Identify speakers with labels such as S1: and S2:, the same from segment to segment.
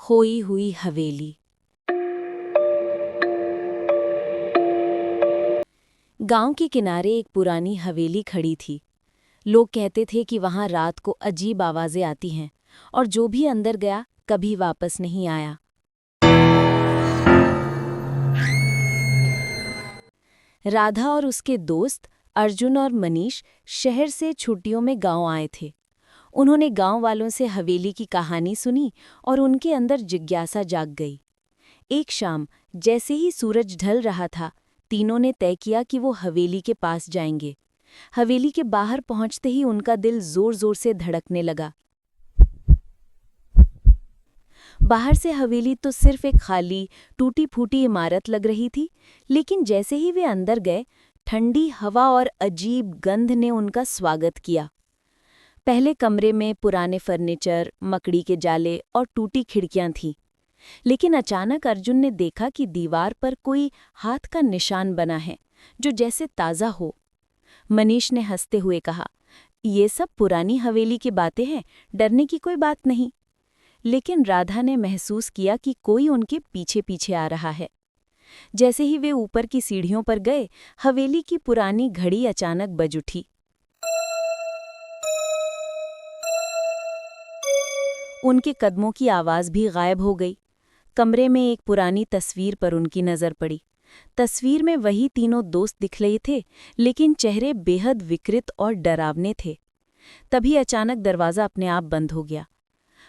S1: खोई हुई हवेली। गांव के किनारे एक पुरानी हवेली खड़ी थी। लोग कहते थे कि वहां रात को अजीब आवाजें आती हैं और जो भी अंदर गया कभी वापस नहीं आया। राधा और उसके दोस्त अर्जुन और मनीष शहर से छुट्टियों में गांव आए थे। उन्होंने गांव वालों से हवेली की कहानी सुनी और उनके अंदर जिज्ञासा जाग गई। एक शाम जैसे ही सूरज ढल रहा था, तीनों ने तय किया कि वो हवेली के पास जाएंगे। हवेली के बाहर पहुंचते ही उनका दिल जोर-जोर से धड़कने लगा। बाहर से हवेली तो सिर्फ एक खाली, टूटी-फूटी इमारत लग रही थी, लेकिन जैसे ही वे अंदर गए, ठंडी हवा और अजीब गंध ने उनका स्वागत किया। पहले कमरे में पुराने फर्नीचर, मकड़ी के जाले और टूटी खिड़कियां थीं। लेकिन अचानक अर्जुन ने देखा कि दीवार पर कोई हाथ का निशान बना है, जो जैसे ताज़ा हो। मनीष ने हंसते हुए कहा, "ये सब पुरानी हवेली की बातें हैं, डरने की कोई बात नहीं।" लेकिन राधा ने महसूस किया कि कोई उनके पीछे पीछे आ रहा है। जैसे ही वे ऊपर की सीढ़ियों पर गए, हवेली की पुरानी घड़ी अचानक बज उठी। उनके कदमों की आवाज़ भी गायब हो गई। कमरे में एक पुरानी तस्वीर पर उनकी नज़र पड़ी। तस्वीर में वही तीनों दोस्त दिख रहे थे, लेकिन चेहरे बेहद विकृत और डरावने थे। तभी अचानक दरवाज़ा अपने आप बंद हो गया।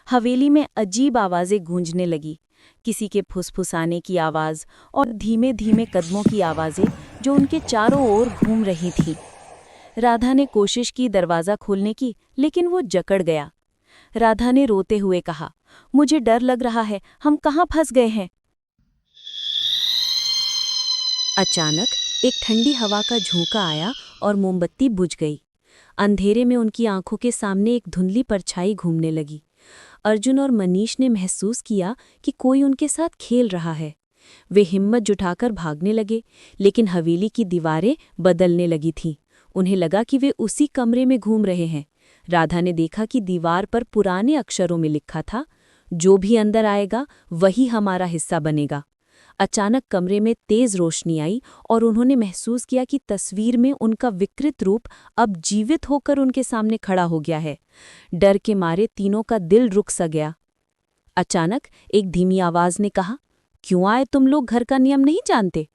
S1: हवेली में अजीब आवाज़ें गूंजने लगी, किसी के फुसफुसाने की आवाज़ और धीमे धीमे कदमों की आवाज़ें जो उनके चारों ओर घूम रही थीं। राधा ने कोशिश की दरवाज़ा खोलने की, लेकिन वो जकड़ गया। राधा ने रोते हुए कहा, "मुझे डर लग रहा है, हम कहाँ फंस गए हैं?" अचानक एक ठंडी हवा का झोंका आया और मोमबत्ती बुझ गई। अंधेरे में उनकी आंखों के सामने एक धुंधली परछाई घूमने लगी। अर्जुन और मनीष ने महसूस किया कि कोई उनके साथ खेल रहा है। वे हिम्मत जुटाकर भागने लगे, लेकिन हवेली की दीवारें बदलने लगी थीं। उन्हें लगा कि वे उसी कमरे में घूम रहे हैं। राधा ने देखा कि दीवार पर पुराने अक्षरों में लिखा था, "जो भी अंदर आएगा वही हमारा हिस्सा बनेगा।" अचानक कमरे में तेज रोशनी आई और उन्होंने महसूस किया कि तस्वीर में उनका विकृत रूप अब जीवित होकर उनके सामने खड़ा हो गया है। डर के मारे तीनों का दिल रुक सा गया। अचानक एक धीमी आवाज ने कहा, "क्यों आए तुम लोग, घर का नियम नहीं जानते?"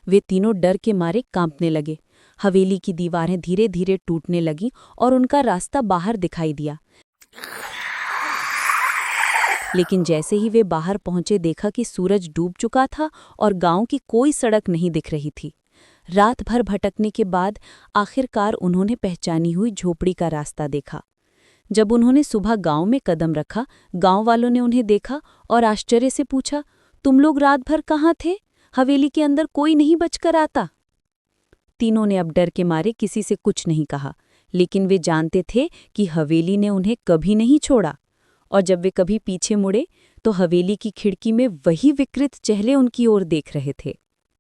S1: वे तीनों डर के मारे कांपने लगे। हवेली की दीवारें धीरे धीरे टूटने लगीं और उनका रास्ता बाहर दिखाई दिया। लेकिन जैसे ही वे बाहर पहुंचे, देखा कि सूरज डूब चुका था और गांव की कोई सड़क नहीं दिख रही थी। रात भर भटकने के बाद आखिरकार उन्होंने पहचानी हुई झोपड़ी का रास्ता देखा। जब उन्होंने सुबह गांव में कदम रखा, गांव वालों ने उन्हें देखा और आश्चर्य से पूछा, "तुम लोग रात भर कहाँ थे? हवेली के अंदर कोई नहीं बचकर आता?" तीनों ने अब डर के मारे किसी से कुछ नहीं कहा, लेकिन वे जानते थे कि हवेली ने उन्हें कभी नहीं छोड़ा। और जब वे कभी पीछे मुड़े तो हवेली की खिड़की में वही विकृत चेहरे उनकी ओर देख रहे थे।